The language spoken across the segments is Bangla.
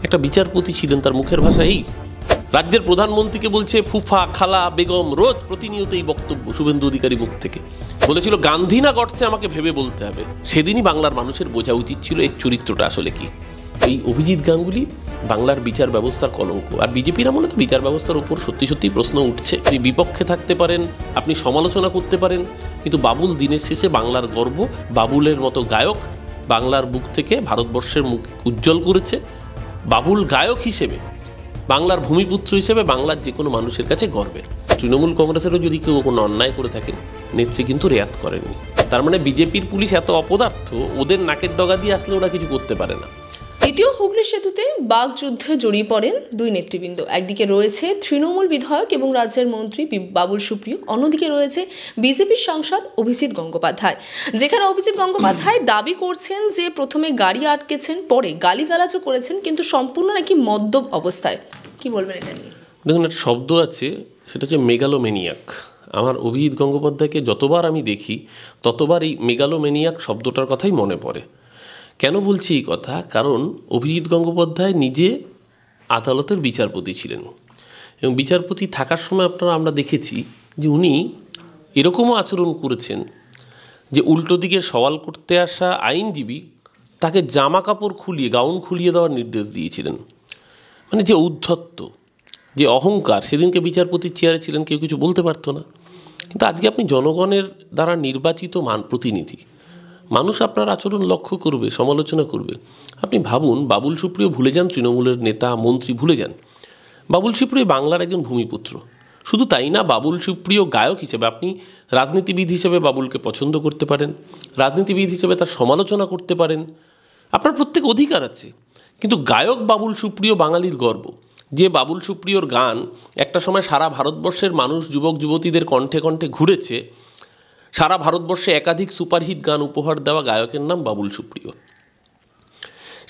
একটা বিচারপতি ছিলেন, তার মুখের ভাষা এই। রাজ্যের প্রধানমন্ত্রীকে বলছে ফুফা, খালা, বেগম, রোজ প্রতিনিয়ত এই বক্তব্য শুভেন্দু অধিকারী মুখ থেকে। বলেছিল গান্ধী না গড়ছে আমাকে ভেবে বলতে হবে। সেদিনই বাংলার মানুষের বোঝা উচিত ছিল এর চরিত্রটা আসলে কি। এই অভিজিৎ গাঙ্গুলি বাংলার বিচার ব্যবস্থার কলঙ্ক। আর বিজেপির আমলে তো বিচার ব্যবস্থার উপর সত্যি সত্যি প্রশ্ন উঠছে। আপনি বিপক্ষে থাকতে পারেন, আপনি সমালোচনা করতে পারেন, কিন্তু বাবুল দিনের শেষে বাংলার গর্ব। বাবুলের মতো গায়ক বাংলার বুক থেকে ভারতবর্ষের মুখ উজ্জ্বল করেছে। বাবুল গায়ক হিসেবে, বাংলার ভূমিপুত্র হিসেবে বাংলার যে কোনো মানুষের কাছে গর্বের। তৃণমূল কংগ্রেসেরও যদি কেউ কোনো অন্যায় করে থাকেন, নেত্রী কিন্তু রেয়াত করেননি। তার মানে বিজেপির পুলিশ এত অপদার্থ, ওদের নাকের ডগা দিয়ে আসলে ওরা কিছু করতে পারে না। দ্বিতীয় হুগলি সেতুতে বাগযুদ্ধে জড়িয়ে পড়েন দুই নেতৃবৃন্দ। একদিকে রয়েছে তৃণমূল বিধায়ক এবং রাজ্যের মন্ত্রী বাবুল সুপ্রিয়, অন্যদিকে রয়েছে বিজেপির সাংসদ অভিজিৎ গঙ্গোপাধ্যায়। যেখানে অভিজিৎ গঙ্গোপাধ্যায় দাবি করছেন যে প্রথমে গাড়ি আটকেছেন, পরে গালিগালাজও করেছেন, কিন্তু সম্পূর্ণ নাকি মদ্যপ অবস্থায়। কি বলবেন এটা নিয়ে? দেখুন, একটা শব্দ আছে, সেটা হচ্ছে মেগালোমেনিয়াক। আমার অভিজিৎ গঙ্গোপাধ্যায়কে যতবার আমি দেখি ততবার এই মেগালোমেনিয়াক শব্দটার কথাই মনে পড়ে। কেন বলছি এই কথা? কারণ অভিজিৎ গঙ্গোপাধ্যায় নিজে আদালতের বিচারপতি ছিলেন, এবং বিচারপতি থাকার সময় আমরা দেখেছি যে উনি এরকমও আচরণ করেছেন যে উল্টো দিকে সওয়াল করতে আসা আইনজীবী তাকে জামা কাপড় খুলিয়ে, গাউন খুলিয়ে দেওয়ার নির্দেশ দিয়েছিলেন। মানে যে ঔদ্ধত্য, যে অহংকার, সেদিনকে বিচারপতির চেয়ারে ছিলেন, কেউ কিছু বলতে পারতো না। কিন্তু আজকে আপনি জনগণের দ্বারা নির্বাচিত প্রতিনিধি, মানুষ আপনার আচরণ লক্ষ্য করবে, সমালোচনা করবে। আপনি ভাবুন, বাবুল সুপ্রিয় ভুলে যান, তৃণমূলের নেতা মন্ত্রী ভুলে যান, বাবুল সুপ্রিয় বাংলার একজন ভূমিপুত্র। শুধু তাই না, বাবুল সুপ্রিয় গায়ক হিসেবে, আপনি রাজনীতিবিদ হিসেবে বাবুলকে পছন্দ করতে পারেন, রাজনীতিবিদ হিসেবে তার সমালোচনা করতে পারেন, আপনার প্রত্যেক অধিকার আছে। কিন্তু গায়ক বাবুল সুপ্রিয় বাঙালির গর্ব। যে বাবুল সুপ্রিয়র গান একটা সময় সারা ভারতবর্ষের মানুষ, যুবক যুবতীদের কণ্ঠে কণ্ঠে ঘুরেছে, সারা ভারতবর্ষে একাধিক সুপারহিট গান উপহার দেওয়া গায়কের নাম বাবুল সুপ্রিয়।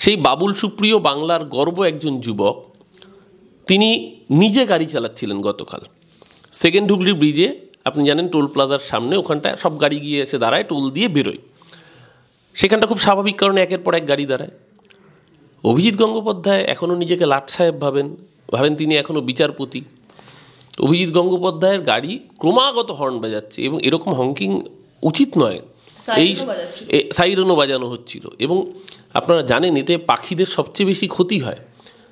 সেই বাবুল সুপ্রিয় বাংলার গর্ব একজন যুবক, তিনি নিজে গাড়ি চালাচ্ছিলেন গতকাল সেকেন্ড হুগলি ব্রিজে। আপনি জানেন টোল প্লাজার সামনে, ওখানটায় সব গাড়ি গিয়ে এসে দাঁড়ায়, টোল দিয়ে বেরোয়। সেখানটা খুব স্বাভাবিক, কারণে একের পর এক গাড়ি দাঁড়ায়। অভিজিৎ গঙ্গোপাধ্যায় এখনও নিজেকে লাট সাহেব ভাবেন তিনি এখনও বিচারপতি। অভিজিৎ গঙ্গোপাধ্যায়ের গাড়ি ক্রমাগত হর্ন বাজাচ্ছে, এবং এরকম হংকিং উচিত নয়। এই সাইরেনও বাজানো হচ্ছিল, এবং আপনারা জানেন এতে পাখিদের সবচেয়ে বেশি ক্ষতি হয়।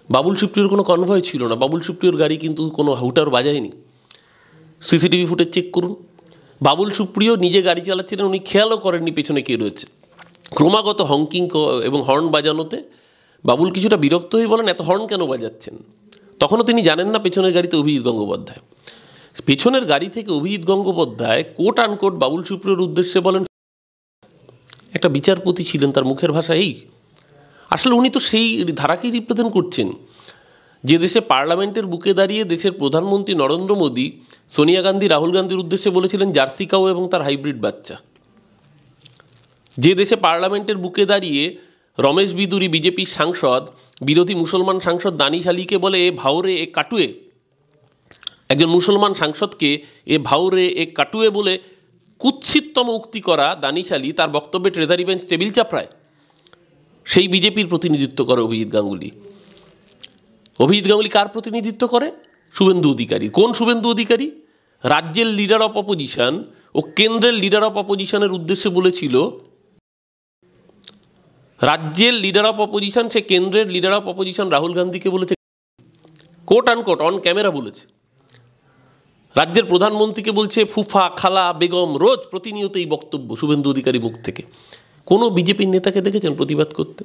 বাবুল সুপ্রিয়র কোনো কনভয় ছিল না, বাবুল সুপ্রিয়র গাড়ি কিন্তু কোনো হুটার বাজায়নি। সিসিটিভি ফুটেজ চেক করুন, বাবুল সুপ্রিয় নিজে গাড়ি চালাচ্ছিলেন, উনি খেয়ালও করেননি পেছনে কে রয়েছে। ক্রমাগত হংকিং এবং হর্ন বাজানোতে বাবুল কিছুটা বিরক্ত হয়ে বলেন, এত হর্ন কেন বাজাচ্ছেন? তখনও তিনি জানেন না পেছনের গাড়িতে অভিজিৎ গঙ্গোপাধ্যায়। পেছনের গাড়ি থেকে অভিজিৎ গঙ্গোপাধ্যায় কোট আনকোট বাবুল সুপ্রিয়র উদ্দেশ্যে বলেন, একটা বিচারপতি ছিলেন, তার মুখের ভাষা এই। আসলে উনি তো সেই ধারাকেই রিপ্রেজেন্ট করছেন, যে দেশে পার্লামেন্টের বুকে দাঁড়িয়ে দেশের প্রধানমন্ত্রী নরেন্দ্র মোদী সোনিয়া গান্ধী, রাহুল গান্ধীর উদ্দেশ্যে বলেছিলেন জার্সি কাউ এবং তার হাইব্রিড বাচ্চা। যে দেশে পার্লামেন্টের বুকে দাঁড়িয়ে রমেশ বিদুরি বিজেপির সাংসদ বিরোধী মুসলমান সাংসদ দানিশ আলীকে বলে এ ভাউরে এ কাটুয়ে, একজন মুসলমান সাংসদকে এ ভাউরে এ কাটুয়ে বলে কুৎসিততম উক্তি করা দানিশ আলী তার বক্তব্যে ট্রেজারি বেঞ্চ টেবিল চাপড়ায়, সেই বিজেপির প্রতিনিধিত্ব করে অভিজিৎ গাঙ্গুলি। অভিজিৎ গাঙ্গুলি কার প্রতিনিধিত্ব করে? শুভেন্দু অধিকারী। কোন শুভেন্দু অধিকারী? রাজ্যের লিডার অফ অপোজিশন ও কেন্দ্রের লিডার অফ অপোজিশনের উদ্দেশ্যে বলেছিল, রাজ্যের লিডার অফ অপোজিশন, সে কেন্দ্রের লিডার অফ অপোজিশন রাহুল গান্ধীকে বলেছে, কোট আনকোট অন ক্যামেরা বলেছে। রাজ্যের প্রধানমন্ত্রীকে বলছে ফুফা, খালা, বেগম, রোজ প্রতিনিয়ত এই বক্তব্য শুভেন্দু অধিকারী মুখ থেকে। কোনো বিজেপির নেতাকে দেখেছেন প্রতিবাদ করতে?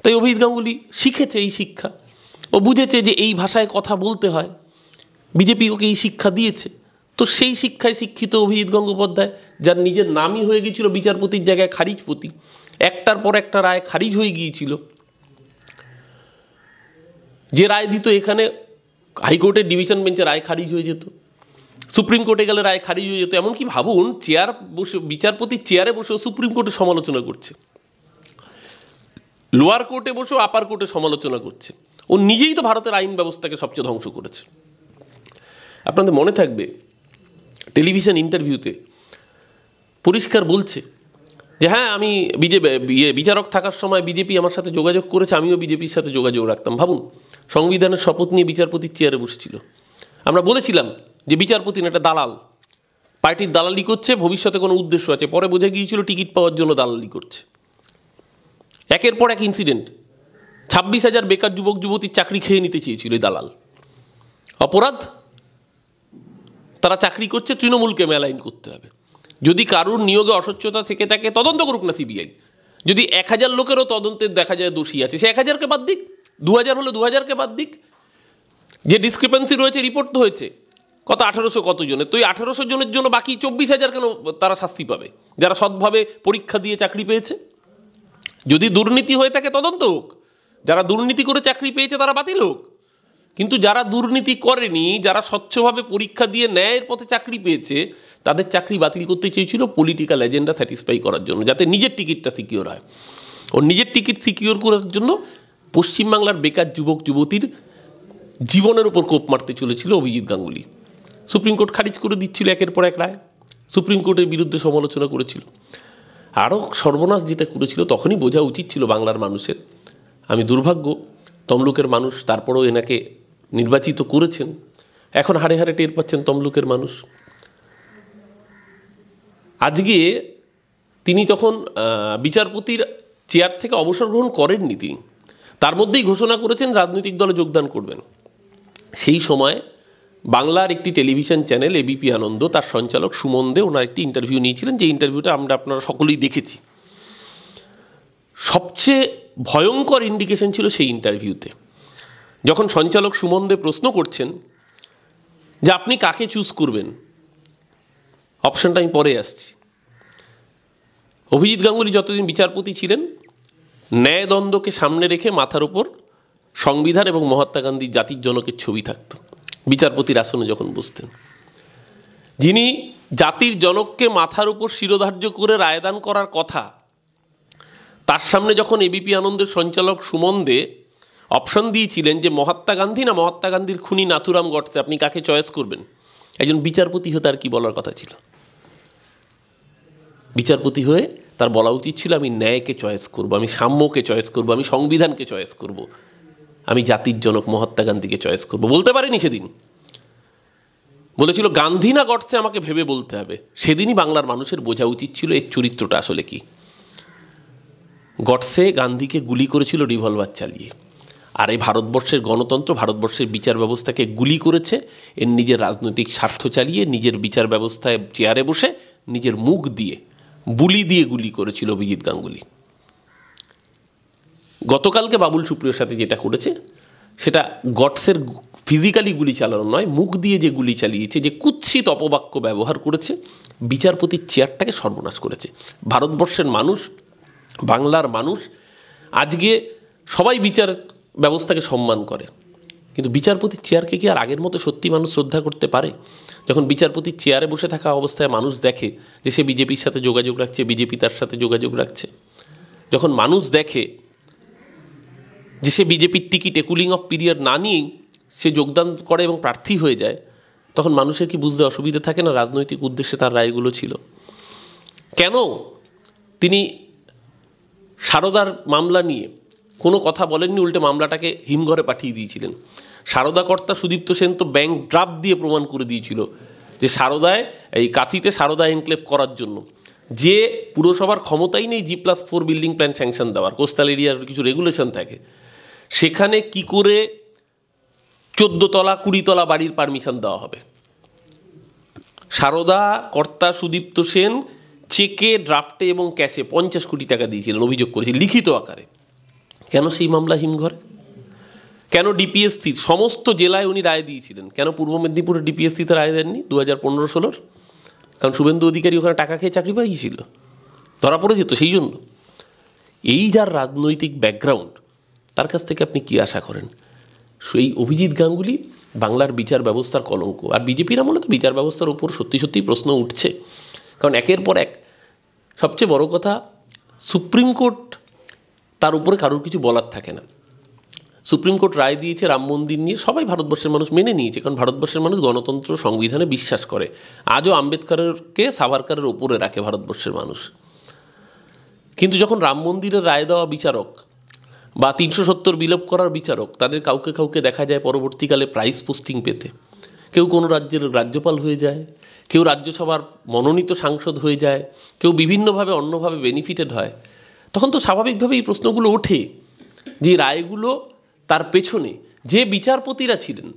তাই অভিজিৎ গাঙ্গুলি শিখেছে এই শিক্ষা, ও বুঝেছে যে এই ভাষায় কথা বলতে হয়, বিজেপি ওকে এই শিক্ষা দিয়েছে। তো সেই শিক্ষায় শিক্ষিত অভিজিৎ গঙ্গোপাধ্যায়, যার নিজের নামই হয়ে গিয়েছিল বিচারপতির জায়গায় খারিজপতি, একটার পর একটা রায় খারিজ হয়ে গিয়েছিল। যে রায় দিত এখানে হাইকোর্টের ডিভিশন বেঞ্চে রায় খারিজ হয়ে যেত, সুপ্রিম কোর্টে গেলে রায় খারিজ হয়ে যেত। এমনকি ভাবুন, বিচারপতির চেয়ারে বসেও সুপ্রিম কোর্টে সমালোচনা করছে, লোয়ার কোর্টে বসেও আপার কোর্টে সমালোচনা করছে। ও নিজেই তো ভারতের আইন ব্যবস্থাকে সবচেয়ে ধ্বংস করেছে। আপনাদের মনে থাকবে টেলিভিশন ইন্টারভিউতে পরিষ্কার বলছে যে হ্যাঁ আমি বিচারক থাকার সময় বিজেপি আমার সাথে যোগাযোগ করেছে, আমিও বিজেপির সাথে যোগাযোগ রাখতাম। ভাবুন, সংবিধানের শপথ নিয়ে বিচারপতির চেয়ারে বসছিল। আমরা বলেছিলাম যে বিচারপতি না, একটা দালাল, পার্টির দালালি করছে, ভবিষ্যতে কোনো উদ্দেশ্য আছে। পরে বোঝা গিয়েছিল টিকিট পাওয়ার জন্য দালালি করছে। একের পর এক ইনসিডেন্ট, 26,000 বেকার যুবক যুবতীর চাকরি খেয়ে নিতে চেয়েছিল এই দালাল। অপরাধ, তারা চাকরি করছে, তৃণমূলকে মেলাইন করতে হবে। যদি কারুর নিয়োগে অস্বচ্ছতা থেকে থাকে তদন্ত করুক না সিবিআই। যদি 1000 লোকেরও তদন্তে দেখা যায় দোষী আছে, সে 1000কে বাদ দিক, 2000 হলে 2000কে বাদ দিক। যে ডিসক্রিপেন্সি রয়েছে, রিপোর্ট তো হয়েছে কত 1800 কত জনের, তো এই 1800 জনের জন্য বাকি 24,000 কেন তারা শাস্তি পাবে, যারা সৎভাবে পরীক্ষা দিয়ে চাকরি পেয়েছে? যদি দুর্নীতি হয়ে থাকে তদন্ত হোক, যারা দুর্নীতি করে চাকরি পেয়েছে তারা বাতিল হোক। কিন্তু যারা দুর্নীতি করেনি, যারা স্বচ্ছভাবে পরীক্ষা দিয়ে ন্যায়ের পথে চাকরি পেয়েছে, তাদের চাকরি বাতিল করতে চেয়েছিল পলিটিক্যাল এজেন্ডা স্যাটিসফাই করার জন্য, যাতে নিজের টিকিটটা সিকিওর হয়। ও নিজের টিকিট সিকিওর করার জন্য পশ্চিমবাংলার বেকার যুবক যুবতীর জীবনের উপর কোপ মারতে চলেছিল অভিজিৎ গাঙ্গুলি। সুপ্রিম কোর্ট খারিজ করে দিচ্ছিল একের পর এক রায়, সুপ্রিম কোর্টের বিরুদ্ধে সমালোচনা করেছিল। আরও সর্বনাশ যেটা করেছিল, তখনই বোঝা উচিত ছিল বাংলার মানুষের। আমি দুর্ভাগ্য, তমলুকের মানুষ তারপরও এনাকে নির্বাচিত করেছেন। এখন হাড়ে হাড়ে টের পাচ্ছেন তমলুকের মানুষ। আজকে তিনি তখন বিচারপতির চেয়ার থেকে অবসর গ্রহণ করেননি, তিনি তার মধ্যেই ঘোষণা করেছেন রাজনৈতিক দলে যোগদান করবেন। সেই সময় বাংলার একটি টেলিভিশন চ্যানেল এবিপি আনন্দ, তার সঞ্চালক সুমন দে, ওনার একটি ইন্টারভিউ নিয়েছিলেন, যে ইন্টারভিউটা আপনারা সকলেই দেখেছি। সবচেয়ে ভয়ঙ্কর ইন্ডিকেশন ছিল সেই ইন্টারভিউতে, যখন সঞ্চালক সুমন দে প্রশ্ন করছেন যে আপনি কাকে চুজ করবেন, অপশনটা আমি পরে আসছি। অভিজিৎ গাঙ্গুলি যতদিন বিচারপতি ছিলেন, ন্যায়দ্বন্দ্বকে সামনে রেখে মাথার উপর সংবিধান এবং মহাত্মা গান্ধী জাতির জনকের ছবি থাকত বিচারপতির আসনে যখন বসতেন। যিনি জাতির জনককে মাথার উপর শিরোধার্য করে রায়দান করার কথা, তার সামনে যখন এবিপি আনন্দের সঞ্চালক সুমন দে অপশন দিয়েছিলেন যে মহাত্মা গান্ধী না মহাত্মা গান্ধীর খুনি নাথুরাম গডসে, আপনি কাকে চয়েস করবেন, একজন বিচারপতি হয়ে তার কি বলার কথা ছিল? বিচারপতি হয়ে তার বলা উচিত ছিল আমি ন্যায়কে চয়েস করব, আমি সাম্যকে চয়েস করব, আমি সংবিধানকে চয়েস করব, আমি জাতির জনক মহাত্মা গান্ধীকে চয়েস করব। বলতে পারেনি সেদিন, বলেছিল গান্ধী না গডসে আমাকে ভেবে বলতে হবে। সেদিনই বাংলার মানুষের বোঝা উচিত ছিল এর চরিত্রটা আসলে কি। গডসে গান্ধীকে গুলি করেছিল রিভলভার চালিয়ে, আর এই ভারতবর্ষের গণতন্ত্র, ভারতবর্ষের বিচার ব্যবস্থাকে গুলি করেছে এর নিজের রাজনৈতিক স্বার্থ চালিয়ে, নিজের বিচার ব্যবস্থায় চেয়ারে বসে নিজের মুখ দিয়ে বুলি দিয়ে গুলি করেছিল অভিজিৎ গাঙ্গুলি। গতকালকে বাবুল সুপ্রিয়র সাথে যেটা করেছে, সেটা গডসের ফিজিক্যালি গুলি চালানো নয়, মুখ দিয়ে যে গুলি চালিয়েছে, যে কুৎসিত অপবাক্য ব্যবহার করেছে, বিচারপতির চেয়ারটাকে সর্বনাশ করেছে। ভারতবর্ষের মানুষ, বাংলার মানুষ আজকে সবাই বিচার ব্যবস্থাকে সম্মান করে, কিন্তু বিচারপতির চেয়ারকে কি আর আগের মতো সত্যি মানুষ শ্রদ্ধা করতে পারে? যখন বিচারপতির চেয়ারে বসে থাকা অবস্থায় মানুষ দেখে যে সে বিজেপির সাথে যোগাযোগ রাখছে, বিজেপি তার সাথে যোগাযোগ রাখছে, যখন মানুষ দেখে যে সে বিজেপির টিকিটে কুলিং অফ পিরিয়ড না নিয়েই সে যোগদান করে এবং প্রার্থী হয়ে যায়, তখন মানুষের কি বুঝতে অসুবিধা থাকে না রাজনৈতিক উদ্দেশ্যে তার রায়গুলো ছিল? কেন তিনি সারদার মামলা নিয়ে কোনো কথা বলেননি, উল্টে মামলাটাকে হিমঘরে পাঠিয়ে দিয়েছিলেন? সারদা কর্তা সুদীপ্ত সেন তো ব্যাংক ড্রাফট দিয়ে প্রমাণ করে দিয়েছিল যে সারদায় এই কাঁথিতে সারদা এনক্লেভ করার জন্য যে পুরসভার ক্ষমতাই নেই G+4 বিল্ডিং প্ল্যান স্যাংশন দেওয়ার, কোস্টাল এরিয়ার কিছু রেগুলেশন থাকে, সেখানে কি করে 14 তলা 20 তলা বাড়ির পারমিশন দেওয়া হবে? সারদা কর্তা সুদীপ্ত সেন চেকে, ড্রাফটে এবং ক্যাশে 50 কোটি টাকা দিয়েছিলেন, অভিযোগ করেছিলেন লিখিত আকারে। কেন সেই মামলা হিমঘরে? কেন ডিপিএসসি সমস্ত জেলায় উনি রায় দিয়েছিলেন, কেন পূর্ব মেদিনীপুরে ডিপিএসসিতে রায় দেননি 2015-16? কারণ শুভেন্দু অধিকারী ওখানে টাকা খেয়ে চাকরি পাইয়েছিল, ধরা পড়ে যেত সেই জন্য। এই যার রাজনৈতিক ব্যাকগ্রাউন্ড, তার কাছ থেকে আপনি কী আশা করেন? সেই অভিজিৎ গাঙ্গুলি বাংলার বিচার ব্যবস্থার কলঙ্ক। আর বিজেপির আমলে তো বিচার ব্যবস্থার উপর সত্যি সত্যিই প্রশ্ন উঠছে, কারণ একের পর এক, সবচেয়ে বড় কথা সুপ্রিম কোর্ট, তার উপরে কারোর কিছু বলার থাকে না। সুপ্রিম কোর্ট রায় দিয়েছে রাম মন্দির নিয়ে, সবাই ভারতবর্ষের মানুষ মেনে নিয়েছে, কারণ ভারতবর্ষের মানুষ গণতন্ত্র সংবিধানে বিশ্বাস করে। আজও আম্বেদকরকে সাভারকারের ওপরে রাখে ভারতবর্ষের মানুষ। কিন্তু যখন রাম মন্দিরের রায় দেওয়া বিচারক বা 370 বিলোপ করার বিচারক, তাদের কাউকে কাউকে দেখা যায় পরবর্তীকালে প্রাইজ পোস্টিং পেতে, কেউ কোনো রাজ্যের রাজ্যপাল হয়ে যায়, কেউ রাজ্যসভার মনোনীত সাংসদ হয়ে যায়, কেউ বিভিন্নভাবে অন্যভাবে বেনিফিটেড হয়, তখন তো স্বাভাবিকভাবেই এই প্রশ্নগুলো ওঠে যে রায়গুলো তার পেছনে যে বিচারপতিরা ছিলেন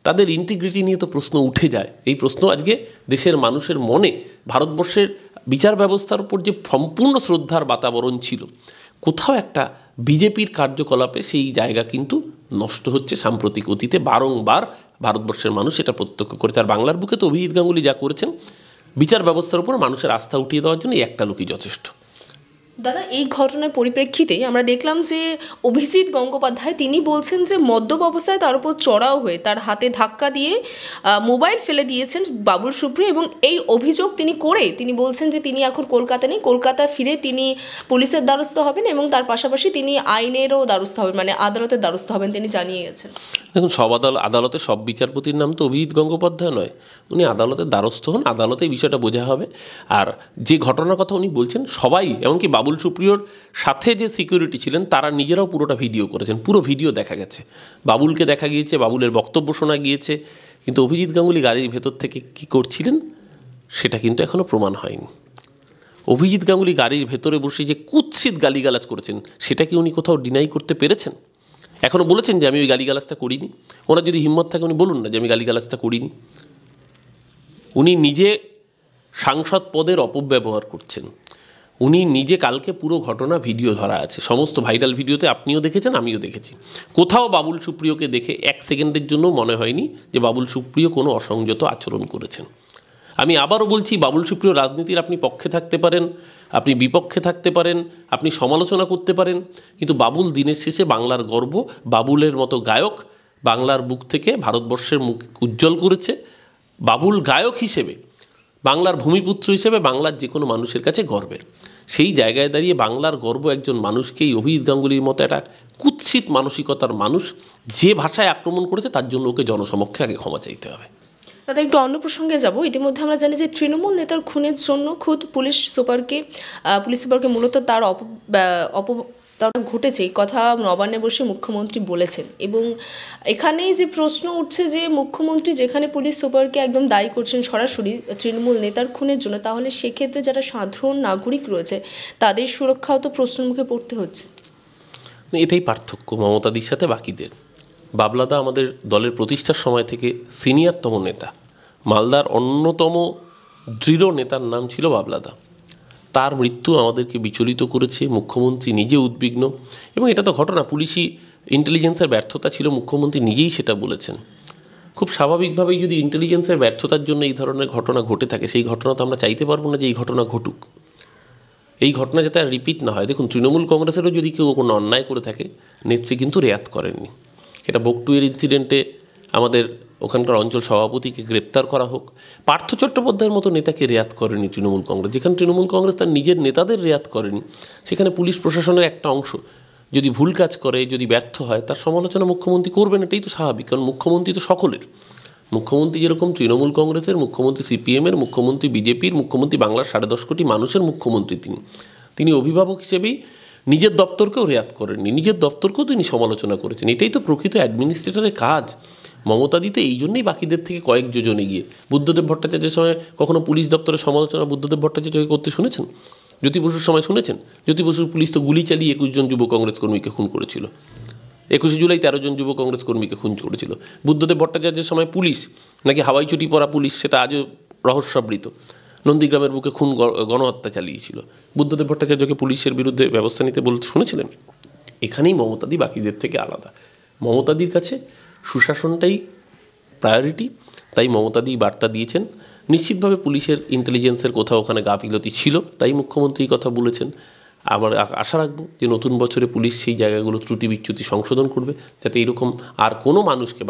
তাদের ইন্টিগ্রিটি নিয়ে তো প্রশ্ন উঠে যায়। এই প্রশ্ন আজকে দেশের মানুষের মনে, ভারতবর্ষের বিচার ব্যবস্থার উপর যে সম্পূর্ণ শ্রদ্ধার বাতাবরণ ছিল, কোথাও একটা বিজেপির কার্যকলাপে সেই জায়গা কিন্তু নষ্ট হচ্ছে সাম্প্রতিক অতীতে। বারংবার ভারতবর্ষের মানুষ এটা প্রত্যক্ষ করেছে। আর বাংলার বুকে তো অভিজিৎ গাঙ্গুলি যা করেছেন বিচার ব্যবস্থার উপর মানুষের আস্থা উঠিয়ে দেওয়ার জন্য একটা লোকই যথেষ্ট। দাদা, এই ঘটনার পরিপ্রেক্ষিতেই আমরা দেখলাম যে অভিজিৎ গঙ্গোপাধ্যায় তিনি বলছেন যে মদ্যপ অবস্থায় তার উপর চড়াও হয়ে তার হাতে ধাক্কা দিয়ে মোবাইল ফেলে দিয়েছেন বাবুল সুপ্রিয়, এবং এই অভিযোগ তিনি করে তিনি বলছেন যে তিনি এখন কলকাতা নেই, কলকাতা ফিরে তিনি পুলিশের দ্বারস্থ হবেন এবং তার পাশাপাশি তিনি আইনেরও দ্বারস্থ হবেন, মানে আদালতের দ্বারস্থ হবেন, তিনি জানিয়ে গেছেন। দেখুন, সব আদালতে সব বিচারপতির নাম তো অভিজিৎ গঙ্গোপাধ্যায় নয়। উনি আদালতের দ্বারস্থ হন, আদালতে এই বিষয়টা বোঝা হবে। আর যে ঘটনার কথা উনি বলছেন, সবাই, এমনকি বাবুল সুপ্রিয়র সাথে যে সিকিউরিটি ছিলেন তারা নিজেরাও পুরোটা ভিডিও করেছেন, পুরো ভিডিও দেখা গেছে, বাবুলকে দেখা গিয়েছে, বাবুলের বক্তব্য শোনা গিয়েছে, কিন্তু অভিজিৎ গাঙ্গুলি গাড়ির ভেতর থেকে কী করছিলেন সেটা কিন্তু এখনও প্রমাণ হয়নি। অভিজিৎ গাঙ্গুলি গাড়ির ভেতরে বসে যে কুৎসিত গালিগালাজ করেছেন সেটা কি উনি কোথাও ডিনাই করতে পেরেছেন? এখনও বলেছেন যে আমি ওই গালিগালাজটা করিনি? ওনার যদি হিম্মত থাকে উনি বলুন না যে আমি গালিগালাজটা করিনি। উনি নিজে সাংসদ পদের অপব্যবহার করছেন। উনি নিজে, কালকে পুরো ঘটনা ভিডিও ধরা আছে, সমস্ত ভাইরাল ভিডিওতে আপনিও দেখেছেন, আমিও দেখেছি। কোথাও বাবুল সুপ্রিয়কে দেখে এক সেকেন্ডের জন্য মনে হয়নি যে বাবুল সুপ্রিয় কোনো অসংযত আচরণ করেছেন। আমি আবারও বলছি, বাবুল সুপ্রিয় রাজনীতির আপনি পক্ষে থাকতে পারেন, আপনি বিপক্ষে থাকতে পারেন, আপনি সমালোচনা করতে পারেন, কিন্তু বাবুল দিনের শেষে বাংলার গর্ব। বাবুলের মতো গায়ক বাংলার বুক থেকে ভারতবর্ষের মুখ উজ্জ্বল করেছে। বাবুল গায়ক হিসেবে, বাংলার ভূমিপুত্র হিসেবে বাংলার যে কোনো মানুষের কাছে গর্বের। সেই জায়গায় দাঁড়িয়ে বাংলার গর্ব একজন মানুষকেই অভিজিৎ গাঙ্গুলির মতো একটা কুৎসিত মানসিকতার মানুষ যে ভাষায় আক্রমণ করেছে, তার জন্য ওকে জনসমক্ষে আগে ক্ষমা চাইতে হবে। দাদা, একটু অন্য প্রসঙ্গে যাব। ইতিমধ্যে আমরা জানি যে তৃণমূল নেতার খুনের জন্য খুদ পুলিশ সুপারকে মূলত তার ঘটেছে, এই কথা নবান্নে বসে মুখ্যমন্ত্রী বলেছেন। এবং এখানেই যে প্রশ্ন উঠছে যে মুখ্যমন্ত্রী যেখানে পুলিশ সুপারকে একদম দায়ী করছেন সরাসরি তৃণমূল নেতার খুনের জন্য, তাহলে সেক্ষেত্রে যারা সাধারণ নাগরিক রয়েছে তাদের সুরক্ষাও তো প্রশ্নের মুখে পড়তে হচ্ছে। এটাই পার্থক্য মমতাদির সাথে বাকিদের। বাবলাদা আমাদের দলের প্রতিষ্ঠার সময় থেকে সিনিয়রতম নেতা, মালদার অন্যতম দৃঢ় নেতার নাম ছিল বাবলাদা। তার মৃত্যু আমাদেরকে বিচলিত করেছে। মুখ্যমন্ত্রী নিজে উদ্বিগ্ন, এবং এটা তো ঘটনা, পুলিশি ইন্টেলিজেন্সের ব্যর্থতা ছিল, মুখ্যমন্ত্রী নিজেই সেটা বলেছেন। খুব স্বাভাবিকভাবেই যদি ইন্টেলিজেন্সের ব্যর্থতার জন্য এই ধরনের ঘটনা ঘটে থাকে, সেই ঘটনা তো আমরা চাইতে পারবো না যে এই ঘটনা ঘটুক, এই ঘটনা যাতে আর রিপিট না হয়। দেখুন, তৃণমূল কংগ্রেসেরও যদি কেউ কোনো অন্যায় করে থাকে, নেত্রী কিন্তু রেয়াত করেননি। এটা বকটুয়ের ইনসিডেন্টে আমাদের ওখানকার অঞ্চল সভাপতিকে গ্রেপ্তার করা হোক, পার্থ চট্টোপাধ্যায়ের মতো নেতাকে রেয়াত করেনি তৃণমূল কংগ্রেস। যেখানে তৃণমূল কংগ্রেস তার নিজের নেতাদের রেয়াত করেনি, সেখানে পুলিশ প্রশাসনের একটা অংশ যদি ভুল কাজ করে, যদি ব্যর্থ হয়, তার সমালোচনা মুখ্যমন্ত্রী করবেন, এটাই তো স্বাভাবিক। কারণ মুখ্যমন্ত্রী তো সকলের। মুখ্যমন্ত্রী যেরকম তৃণমূল কংগ্রেসের, মুখ্যমন্ত্রী সিপিএমের, মুখ্যমন্ত্রী বিজেপির, মুখ্যমন্ত্রী বাংলার 10.5 কোটি মানুষের মুখ্যমন্ত্রী। তিনি অভিভাবক হিসেবেই নিজের দপ্তরকেও রেয়াত করেননি, নিজের দপ্তরকেও তিনি সমালোচনা করেছেন। এটাই তো প্রকৃত অ্যাডমিনিস্ট্রেটরের কাজ। মমতাদি তো এই জন্যই বাকিদের থেকে কয়েক যোজন এগিয়ে। বুদ্ধদেব ভট্টাচার্যের সময় কখনো পুলিশ দপ্তরের সমালোচনা বুদ্ধদেব ভট্টাচার্যকে করতে শুনেছেন? জ্যোতি বসুর সময় শুনেছেন? জ্যোতি বসুর পুলিশ তো গুলি চালিয়ে 21 জন যুব কংগ্রেস কর্মীকে খুন করেছিল। 21 জুলাই 13 জন যুব কংগ্রেস কর্মীকে খুন করেছিল। বুদ্ধদেব ভট্টাচার্যের সময় পুলিশ নাকি হাওয়াই চটি পরা পুলিশ, সেটা আজও রহস্যাবৃত, নন্দীগ্রামের বুকে গণহত্যা চালিয়েছিল। বুদ্ধদেব ভট্টাচার্যকে পুলিশের বিরুদ্ধে ব্যবস্থা নিতে বলতে শুনেছিলেন? এখানেই মমতাদি বাকিদের থেকে আলাদা। মমতাদির কাছে সুশাসনটাই প্রায়োরিটি, তাই মমতাদি বার্তা দিয়েছেন। নিশ্চিতভাবে পুলিশের ইন্টেলিজেন্সের কোথাও ওখানে গাফিলতি ছিল, তাই মুখ্যমন্ত্রী কথা বলেছেন। আমরা আশা রাখবো যে নতুন বছরে পুলিশ সেই জায়গাগুলো ত্রুটি বিচ্যুতি সংশোধন করবে, যাতে এরকম আর কোনো মানুষকে,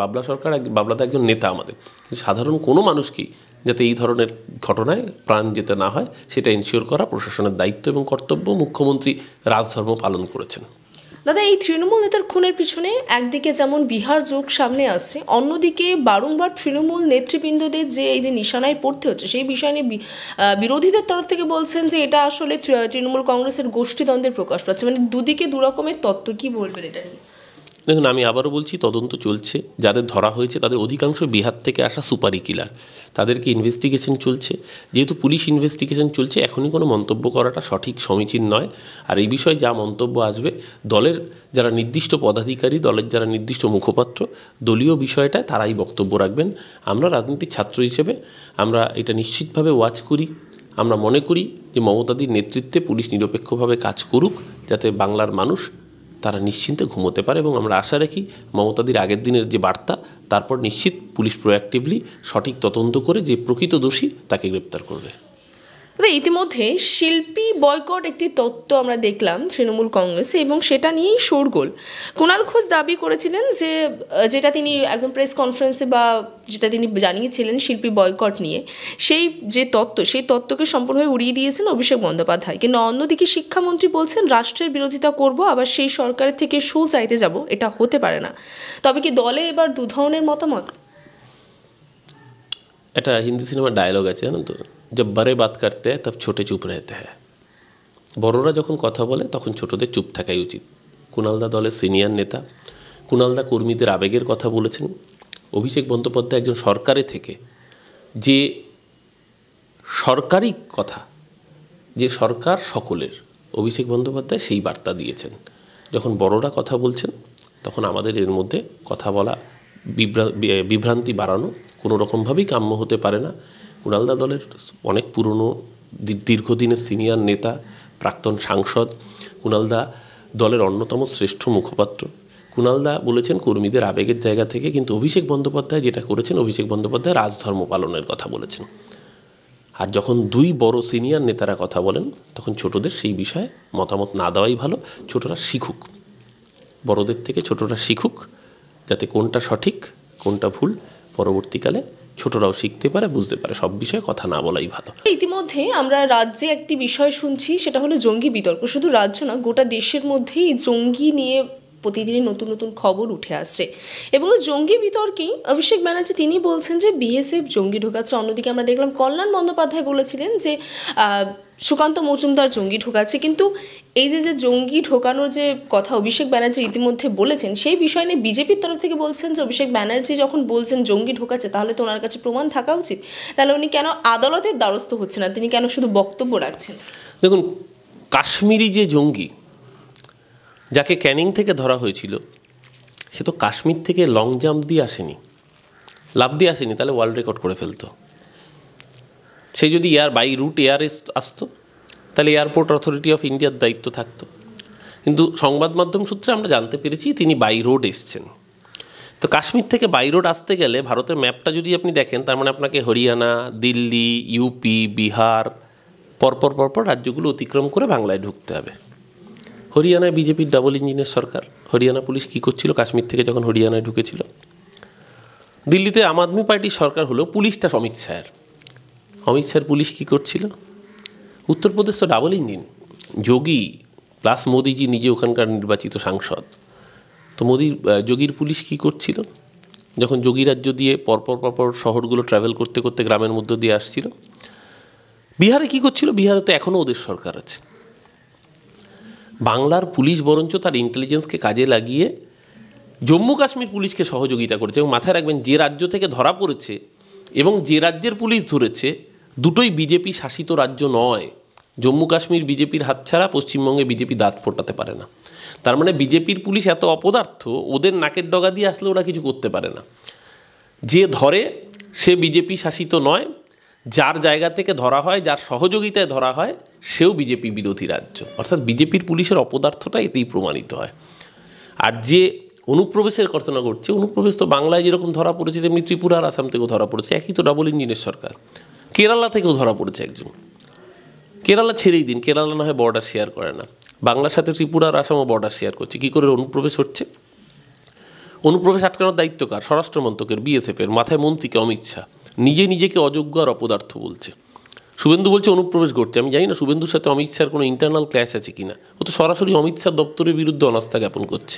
বাবলাদা একজন নেতা আমাদের, কিন্তু সাধারণ কোনো মানুষকেই যাতে এই ধরনের ঘটনায় প্রাণ যেতে না হয়, সেটা এনশিওর করা প্রশাসনের দায়িত্ব এবং কর্তব্য। মুখ্যমন্ত্রী রাজধর্ম পালন করেছেন। দাদা, এই তৃণমূল নেতার খুনের পিছনে একদিকে যেমন বিহার যোগ সামনে আসছে, অন্যদিকে বারংবার তৃণমূল নেতৃবৃন্দদের যে এই যে নিশানায় পড়তে হচ্ছে সেই বিষয় নিয়ে বিরোধীদের তরফ থেকে বলছেন যে এটা আসলে তৃণমূল কংগ্রেসের গোষ্ঠীদ্বন্দ্বের প্রকাশ পাচ্ছে, মানে দুদিকে দুরকমের তত্ত্ব। কি বলবেন এটা নিয়ে? দেখুন, আমি আবারও বলছি, তদন্ত চলছে। যাদের ধরা হয়েছে তাদের অধিকাংশ বিহার থেকে আসা সুপারি কিলার, তাদেরকে ইনভেস্টিগেশন চলছে। যেহেতু পুলিশ ইনভেস্টিগেশন চলছে, এখনই কোনো মন্তব্য করাটা সঠিক সমীচীন নয়। আর এই বিষয়ে যা মন্তব্য আসবে, দলের যারা নির্দিষ্ট পদাধিকারী, দলের যারা নির্দিষ্ট মুখপাত্র, দলীয় বিষয়টায় তারাই বক্তব্য রাখবেন। আমরা রাজনীতির ছাত্র হিসেবে আমরা এটা নিশ্চিতভাবে ওয়াচ করি। আমরা মনে করি যে মমতাদির নেতৃত্বে পুলিশ নিরপেক্ষভাবে কাজ করুক, যাতে বাংলার মানুষ তারা নিশ্চিন্তে ঘুমোতে পারে। এবং আমরা আশা রাখি মমতাদির আগের দিনের যে বার্তা, তারপর নিশ্চিত পুলিশ প্রোঅ্যাক্টিভলি সঠিক তদন্ত করে যে প্রকৃত দোষী তাকে গ্রেপ্তার করবে। ইতিমধ্যে শিল্পী বয়কট একটি তত্ত্ব আমরা দেখলাম তৃণমূল কংগ্রেসে, এবং সেটা নিয়েই শোরগোল। কুণাল ঘোষ দাবি করেছিলেন যে যেটা তিনি একদম প্রেস কনফারেন্সে বা যেটা তিনি জানিয়েছিলেন শিল্পী বয়কট নিয়ে, সেই যে তত্ত্ব, সেই তত্ত্বকে সম্পূর্ণভাবে উড়িয়ে দিয়েছেন অভিষেক বন্দ্যোপাধ্যায়। কিন্তু অন্যদিকে শিক্ষামন্ত্রী বলছেন রাষ্ট্রের বিরোধিতা করব, আবার সেই সরকারের থেকে শো চাইতে যাব, এটা হতে পারে না। তবে কি দলে এবার দু ধরনের মতামত? এটা হিন্দি সিনেমার ডায়লগ আছে, জানেন তো, जब बड़े बात करते हैं तब छोटे चुप रहते हैं। বড়রা যখন কথা বলে তখন ছোটদের চুপ থাকাই উচিত। কুণালদা দলের সিনিয়র নেতা, কুণালদা কর্মীদের আবেগের কথা বলেছেন। অভিষেক বন্দ্যোপাধ্যায় একজন সরকারে থেকে যে সরকারি কথা, যে সরকার সকলের, অভিষেক বন্দ্যোপাধ্যায় সেই বার্তা দিয়েছেন। যখন বড়রা কথা বলছেন তখন আমাদের এর মধ্যে কথা বলা, বিভ্রান্তি বাড়ানো কোনো রকমভাবেই কাম্য হতে পারে না। কুণালদা দলের অনেক পুরনো দীর্ঘদিনের সিনিয়র নেতা, প্রাক্তন সাংসদ। কুণালদা দলের অন্যতম শ্রেষ্ঠ মুখপাত্র। কুণালদা বলেছেন কর্মীদের আবেগের জায়গা থেকে, কিন্তু অভিষেক বন্দ্যোপাধ্যায় যেটা করেছেন, অভিষেক বন্দ্যোপাধ্যায় রাজধর্ম পালনের কথা বলেছেন। আর যখন দুই বড় সিনিয়র নেতারা কথা বলেন তখন ছোটদের সেই বিষয়ে মতামত না দেওয়াই ভালো। ছোটরা শিখুক, বড়দের থেকে ছোটরা শিখুক, যাতে কোনটা সঠিক কোনটা ভুল পরবর্তীকালে ছোটরাও শিখতে পারে, বুঝতে পারে। সব বিষয়ে কথা না বলাই ভালো। ইতিমধ্যে আমরা রাজ্যে একটি বিষয় শুনছি, সেটা হলো জঙ্গি বিতর্ক। শুধু রাজ্য না, গোটা দেশের মধ্যেই জঙ্গি নিয়ে প্রতিদিনই নতুন নতুন খবর উঠে আসছে। এবং জঙ্গি বিতর্কেই অভিষেক ব্যানার্জি তিনি বলছেন যে বিএসএফ জঙ্গি ঢোকাচ্ছে। অন্যদিকে আমরা দেখলাম কল্যাণ বন্দ্যোপাধ্যায় বলেছিলেন যে সুকান্ত মজুমদার জঙ্গি ঢোকাচ্ছে। কিন্তু এই যে জঙ্গি ঢোকানোর যে কথা অভিষেক ব্যানার্জি ইতিমধ্যে বলেছেন, সেই বিষয় নিয়ে বিজেপির তরফ থেকে বলছেন যে অভিষেক ব্যানার্জি যখন বলছেন জঙ্গি ঢোকাচ্ছে, তাহলে তো ওনার কাছে প্রমাণ থাকা উচিত। তাহলে উনি কেন আদালতের দ্বারস্থ হচ্ছে না, তিনি কেন শুধু বক্তব্য রাখছেন? দেখুন, কাশ্মীরি যে জঙ্গি যাকে ক্যানিং থেকে ধরা হয়েছিল, সে তো কাশ্মীর থেকে লং জাম্প দিয়ে আসেনি, লাফ দিয়ে আসেনি, তাহলে ওয়ার্ল্ড রেকর্ড করে ফেলতো। সে যদি বাই রুট এয়ারে আসতো তাহলে এয়ারপোর্ট অথরিটি অফ ইন্ডিয়ার দায়িত্ব থাকতো। কিন্তু সংবাদ মাধ্যম সূত্রে আমরা জানতে পেরেছি তিনি বাই রোড এসছেন। তো কাশ্মীর থেকে বাই রোড আসতে গেলে ভারতের ম্যাপটা যদি আপনি দেখেন, তার মানে আপনাকে হরিয়ানা, দিল্লি, ইউপি, বিহার পরপর রাজ্যগুলো অতিক্রম করে বাংলায় ঢুকতে হবে। হরিয়ানায় বিজেপির ডাবল ইঞ্জিনের সরকার। হরিয়ানা পুলিশ কী করছিল কাশ্মীর থেকে যখন হরিয়ানায় ঢুকেছিল? দিল্লিতে আম আদমি পার্টির সরকার হলো, পুলিশটা অমিত শাহের। অমিত শাহের পুলিশ কী করছিল? উত্তরপ্রদেশ তো ডাবল ইঞ্জিন, যোগী প্লাস মোদিজি নিজে ওখানকার নির্বাচিত সাংসদ। তো যোগীর পুলিশ কী করছিল যখন যোগী রাজ্য দিয়ে পরপর শহরগুলো ট্রাভেল করতে করতে গ্রামের মধ্য দিয়ে আসছিল? বিহারে কী করছিল? বিহারে তো এখনও ওদের সরকার আছে। বাংলার পুলিশ বরঞ্চ তার ইন্টেলিজেন্সকে কাজে লাগিয়ে জম্মু কাশ্মীর পুলিশকে সহযোগিতা করেছে। এবং মাথায় রাখবেন, যে রাজ্য থেকে ধরা পড়েছে এবং যে রাজ্যের পুলিশ ধরেছে, দুটোই বিজেপি শাসিত রাজ্য নয়। জম্মু কাশ্মীর বিজেপির হাতছাড়া, পশ্চিমবঙ্গে বিজেপি দাঁত ফোটাতে পারে না। তার মানে বিজেপির পুলিশ এত অপদার্থ, ওদের নাকের ডগা দিয়ে আসলে ওরা কিছু করতে পারে না। যে ধরে সে বিজেপি শাসিত নয়, যার জায়গা থেকে ধরা হয়, যার সহযোগিতায় ধরা হয়, সেও বিজেপি বিরোধী রাজ্য। অর্থাৎ বিজেপির পুলিশের অপদার্থটা এতেই প্রমাণিত হয়। আর যে অনুপ্রবেশের ঘটনা ঘটছে, অনুপ্রবেশ তো বাংলায় যেরকম ধরা পড়েছে তেমনি ত্রিপুরা আর আসাম থেকেও ধরা পড়েছে। একই তো ডাবল ইঞ্জিনের সরকার। কেরালা থেকেও ধরা পড়েছে একজন। কেরালা ছেড়েই দিন, কেরালা না হয় বর্ডার শেয়ার করে না, বাংলার সাথে ত্রিপুরা আর আসামও বর্ডার শেয়ার করছে। কী করে অনুপ্রবেশ হচ্ছে? অনুপ্রবেশ আটকানোর দায়িত্ব কার? স্বরাষ্ট্র মন্ত্রকের, বিএসএফের। মাথায় মন্ত্রীকে অমিত শাহ নিজেকে অযোগ্য আর অপদার্থ বলছে। শুভেন্দু বলছে অনুপ্রবেশ ঘটছে। আমি জানি না শুভেন্দুর সাথে অমিত শাহর কোনো ইন্টারনাল ক্ল্যাশ আছে কিনা। ও তো সরাসরি অমিত শাহ দপ্তরের বিরুদ্ধে অনাস্থা জ্ঞাপন করছে।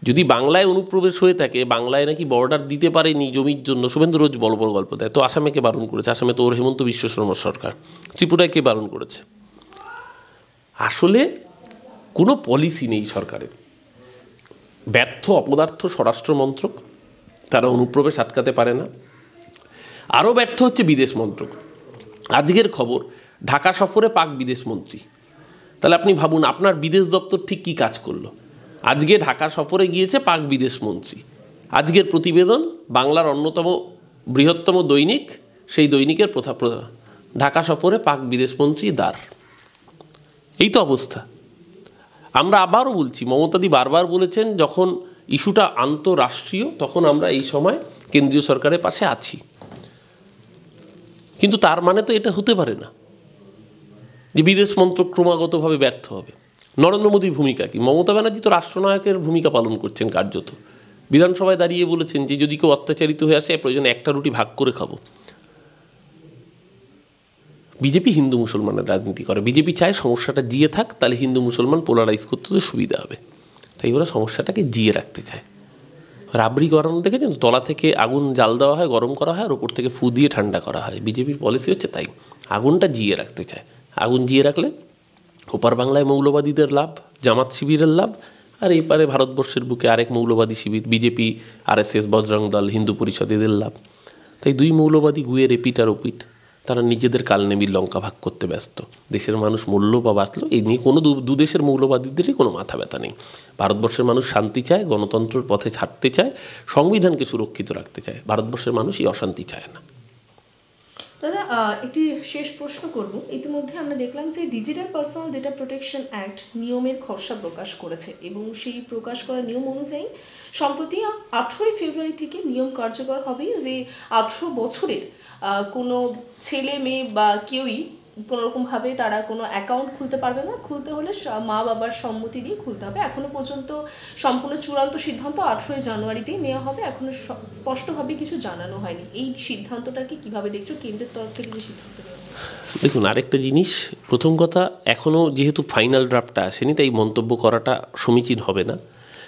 যদি বাংলায় অনুপ্রবেশ হয়ে থাকে, বাংলায় নাকি বর্ডার দিতে পারেনি জমির জন্য, শুভেন্দু রোজ বড় বড় গল্প দেয়। তো আসামে কে বারণ করেছে? আসামে তো ওর হেমন্ত বিশ্ব শর্মার সরকার। ত্রিপুরায় কে বারণ করেছে? আসলে কোনো পলিসি নেই সরকারের। ব্যর্থ অপদার্থ স্বরাষ্ট্র মন্ত্রক, তারা অনুপ্রবেশ আটকাতে পারে না। আরও ব্যর্থ হচ্ছে বিদেশ মন্ত্রক। আজকের খবর, ঢাকা সফরে পাক বিদেশমন্ত্রী। তাহলে আপনি ভাবুন আপনার বিদেশ দপ্তর ঠিক কী কাজ করলো। আজকে ঢাকা সফরে গিয়েছে পাক বিদেশমন্ত্রী। আজকের প্রতিবেদন, বাংলার অন্যতম বৃহত্তম দৈনিক, সেই দৈনিকের ঢাকা সফরে পাক বিদেশমন্ত্রী দাঁড়। এই তো অবস্থা। আমরা আবারও বলছি, মমতাদি বারবার বলেছেন যখন ইস্যুটা আন্তঃরাষ্ট্রীয় তখন আমরা এই সময় কেন্দ্রীয় সরকারের পাশে আছি। কিন্তু তার মানে তো এটা হতে পারে না যে বিদেশ মন্ত্রক ক্রমাগতভাবে ব্যর্থ হবে। নরেন্দ্র মোদীর ভূমিকা কি? মমতা ব্যানার্জি তো রাষ্ট্রনায়কের ভূমিকা পালন করছেন কার্যত। বিধানসভায় দাঁড়িয়ে বলেছেন যে যদি কেউ অত্যাচারিত হয়ে আসে প্রয়োজনে একটা রুটি ভাগ করে খাবো। বিজেপি হিন্দু মুসলমানের রাজনীতি করে। বিজেপি চায় সমস্যাটা জিয়ে থাক, তাহলে হিন্দু মুসলমান পোলারাইজ করতে তো সুবিধা হবে। তাই ওরা সমস্যাটাকে জিয়ে রাখতে চায়। রাবড়ি গরম দেখেছেন, তলা থেকে আগুন জাল দেওয়া হয়, গরম করা হয়, আর ওপর থেকে ফু দিয়ে ঠান্ডা করা হয়। বিজেপির পলিসি হচ্ছে তাই, আগুনটা জিয়ে রাখতে চায়। আগুন জিয়ে রাখলে ওপার বাংলায় মৌলবাদীদের লাভ, জামাত শিবিরের লাভ, আর এই পারে ভারতবর্ষের বুকে আরেক মৌলবাদী শিবির বিজেপি, RSS, বজরং দল, হিন্দু পরিষদ, এদের লাভ। তাই দুই মৌলবাদী গুয়ের এপিট আর ওপিট, তারা নিজেদের কালনেমির লঙ্কা ভাগ করতে ব্যস্ত। দেশের মানুষ মরল বা বাঁচল এই নিয়ে কোনো দু দেশের মৌলবাদীদেরই কোনো মাথা ব্যথা নেই। ভারতবর্ষের মানুষ শান্তি চায়, গণতন্ত্রের পথে ছাড়তে চায়, সংবিধানকে সুরক্ষিত রাখতে চায়। ভারতবর্ষের মানুষ এই অশান্তি চায় না। দাদা, একটি শেষ প্রশ্ন করব। ইতিমধ্যে আমরা দেখলাম যে digital personal data protection act নিয়মের খসড়া প্রকাশ করেছে এবং সেই প্রকাশ করা নিয়ম অনুযায়ী সম্প্রতি 18 ফেব্রুয়ারি থেকে নিয়ম কার্যকর হবে যে 18 বছরের কোনো ছেলে মেয়ে বা কেউই কোনোরকমভাবে তারা কোনো অ্যাকাউন্ট খুলতে পারবে না। খুলতে হলে মা বাবার সম্মতি দিয়ে খুলতে হবে। এখনও পর্যন্ত সম্পূর্ণ চূড়ান্ত সিদ্ধান্ত 18 জানুয়ারিতেই নেওয়া হবে। এখনও স্পষ্টভাবে কিছু জানানো হয়নি। এই সিদ্ধান্তটাকে কীভাবে দেখছো, কেন্দ্রের তরফ থেকে যে সিদ্ধান্ত নেওয়া? দেখুন, আরেকটা জিনিস, প্রথম কথা, এখনও যেহেতু ফাইনাল ড্রাফটটা আসেনি তাই মন্তব্য করাটা সমীচীন হবে না।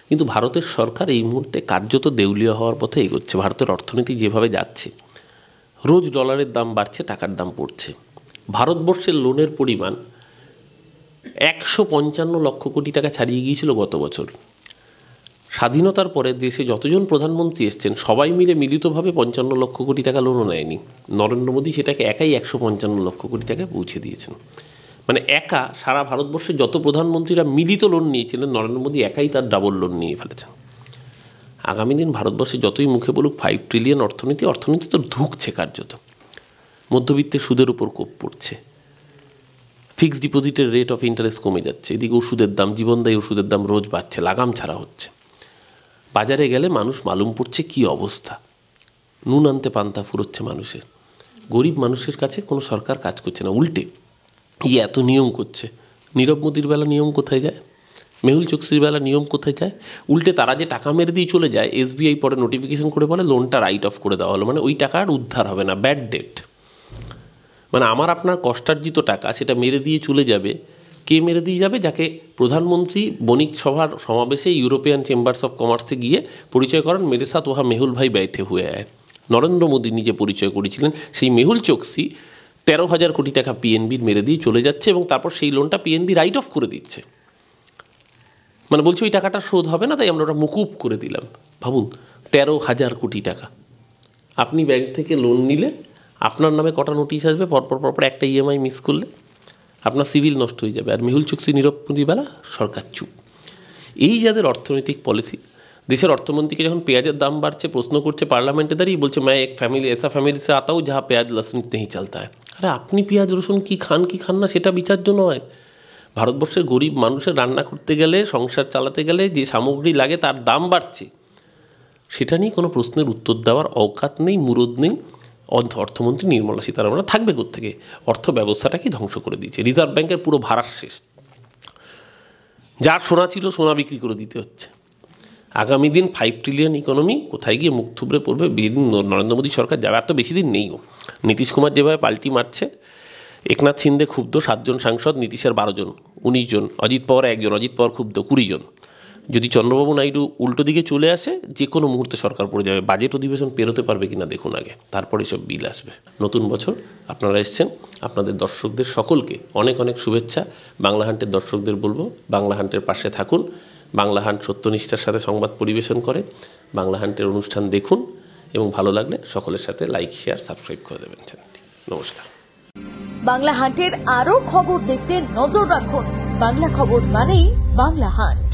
কিন্তু ভারতের সরকার এই মুহূর্তে কার্যত দেউলিয়া হওয়ার পথে এগোচ্ছে। ভারতের অর্থনীতি যেভাবে যাচ্ছে, রোজ ডলারের দাম বাড়ছে, টাকার দাম পড়ছে। ভারতবর্ষের লোনের পরিমাণ 155 লক্ষ কোটি টাকা ছাড়িয়ে গিয়েছিল গত বছর। স্বাধীনতার পরে দেশে যতজন প্রধানমন্ত্রী এসছেন সবাই মিলে মিলিতভাবে 55 লক্ষ কোটি টাকা লোনও নেয়নি। নরেন্দ্র মোদী সেটাকে একাই 155 লক্ষ কোটি টাকায় পৌঁছে দিয়েছেন। মানে একা সারা ভারতবর্ষে যত প্রধানমন্ত্রীরা মিলিত লোন নিয়েছিলেন, নরেন্দ্র মোদী একাই তার ডাবল লোন নিয়ে ফেলেছেন। আগামী দিন ভারতবর্ষে যতই মুখে বলুক 5 ট্রিলিয়ন অর্থনীতি তো ধুঁকছে কার্যত। মধ্যবিত্তের সুদের উপর কোপ পড়ছে, ফিক্সড ডিপোজিটের রেট অফ ইন্টারেস্ট কমে যাচ্ছে, এদিকে ওষুধের দাম, জীবনদায়ী ওষুধের দাম রোজ বাড়ছে, লাগাম ছাড়া হচ্ছে। বাজারে গেলে মানুষ মালুম পড়ছে কী অবস্থা। নুন আনতে পান্তা ফুরোচ্ছে মানুষের। গরিব মানুষের কাছে কোনো সরকার কাজ করছে না, উল্টে এত নিয়ম করছে। নীরব মোদীর বেলা নিয়ম কোথায় যায়? মেহুল চোকসির বেলা নিয়ম কোথায় যায়? উল্টে তারা যে টাকা মেরে দিয়ে চলে যায়, SBI পরে নোটিফিকেশন করে বলে লোনটা রাইট অফ করে দেওয়া হলো, মানে ওই টাকা আর উদ্ধার হবে না, ব্যাড ডেট। মানে আমার আপনার কষ্টার্জিত টাকা সেটা মেরে দিয়ে চলে যাবে। কে মেরে দিয়ে যাবে? যাকে প্রধানমন্ত্রী বণিক সভার সমাবেশে ইউরোপিয়ান চেম্বার্স অফ কমার্সে গিয়ে পরিচয় করেন, মেরে সাথ ওহা মেহুল ভাই बैठे हुए हैं। নরেন্দ্র মোদী নিজে পরিচয় করেছিলেন। সেই মেহুল চোকসি 13,000 কোটি টাকা PNBর মেরে দিয়ে চলে যাচ্ছে এবং তারপর সেই লোনটা PNB রাইট অফ করে দিচ্ছে। মানে বলছে ওই টাকাটা শোধ হবে না, তাই আমরা ওটা মুকুব করে দিলাম। ভাবুন, 13,000 কোটি টাকা। আপনি ব্যাংক থেকে লোন নিলে আপনার নামে কটা নোটিশ আসবে পরপর একটা EMI মিস করলে? আপনার সিভিল নষ্ট হয়ে যাবে। আর মেহুল চোকসি নীরব মোদী বেলা সরকার চুপ। এই যাদের অর্থনৈতিক পলিসি, দেশের অর্থমন্ত্রীকে যখন পেঁয়াজের দাম বাড়ছে প্রশ্ন করছে পার্লামেন্টে দাঁড়িয়ে, বলছে मैं एक फैमिली ऐसा फैमिली से आता हूँ जहाँ प्याज लहसुन नहीं चलता है। আরে আপনি পেঁয়াজ রসুন কি খান না সেটা বিচার্য নয়। ভারতবর্ষের গরিব মানুষের রান্না করতে গেলে, সংসার চালাতে গেলে যে সামগ্রী লাগে তার দাম বাড়ছে, সেটা নিয়ে কোনো প্রশ্নের উত্তর দেওয়ার অকাত নেই, মুরদ নেই। অর্থমন্ত্রী নির্মলা সীতারামন থাকবে কোত্থেকে? অর্থ ব্যবস্থাটাকেই ধ্বংস করে দিয়েছে। রিজার্ভ ব্যাংকের পুরো ভাড়ার শেষ। যার সোনা ছিল সোনা বিক্রি করে দিতে হচ্ছে। আগামী দিন 5 ট্রিলিয়ন ইকোনমি কোথায় গিয়ে মুখ থুবড়ে পড়বে, যেদিন নরেন্দ্র মোদী সরকার যাবে, আর তো বেশি দিন নেইও। নীতিশ কুমার যেভাবে পাল্টি মারছে, একনাথ শিন্দে ক্ষুব্ধ 7 জন সাংসদ, নীতিশের 12 জন, 19 জন, অজিত পাওয়ার 1 জন, অজিত পাওয়ার ক্ষুব্ধ 20 জন। যদি চন্দ্রবাবু নাইডু উল্টো দিকে চলে আসে, যে কোনো মুহূর্তে সরকার পড়ে যাবে। বাজেট অধিবেশন পেরোতে পারবে কিনা দেখুন আগে, তারপরে সব বিল আসবে। নতুন বছর, আপনারা এসছেন, আপনাদের দর্শকদের সকলকে অনেক অনেক শুভেচ্ছা। বাংলা হান্টের দর্শকদের বলবো, বাংলা হান্টের পাশে থাকুন। বাংলা হান্ট সত্যনিষ্ঠার সাথে সংবাদ পরিবেশন করে। বাংলা হান্টের অনুষ্ঠান দেখুন এবং ভালো লাগলে সকলের সাথে লাইক, শেয়ার, সাবস্ক্রাইব করে দেবেন চ্যানেলটি। নমস্কার। বাংলা হান্টের আরো খবর দেখতে নজর রাখুন। বাংলা খবর মানেই বাংলা হান্ট।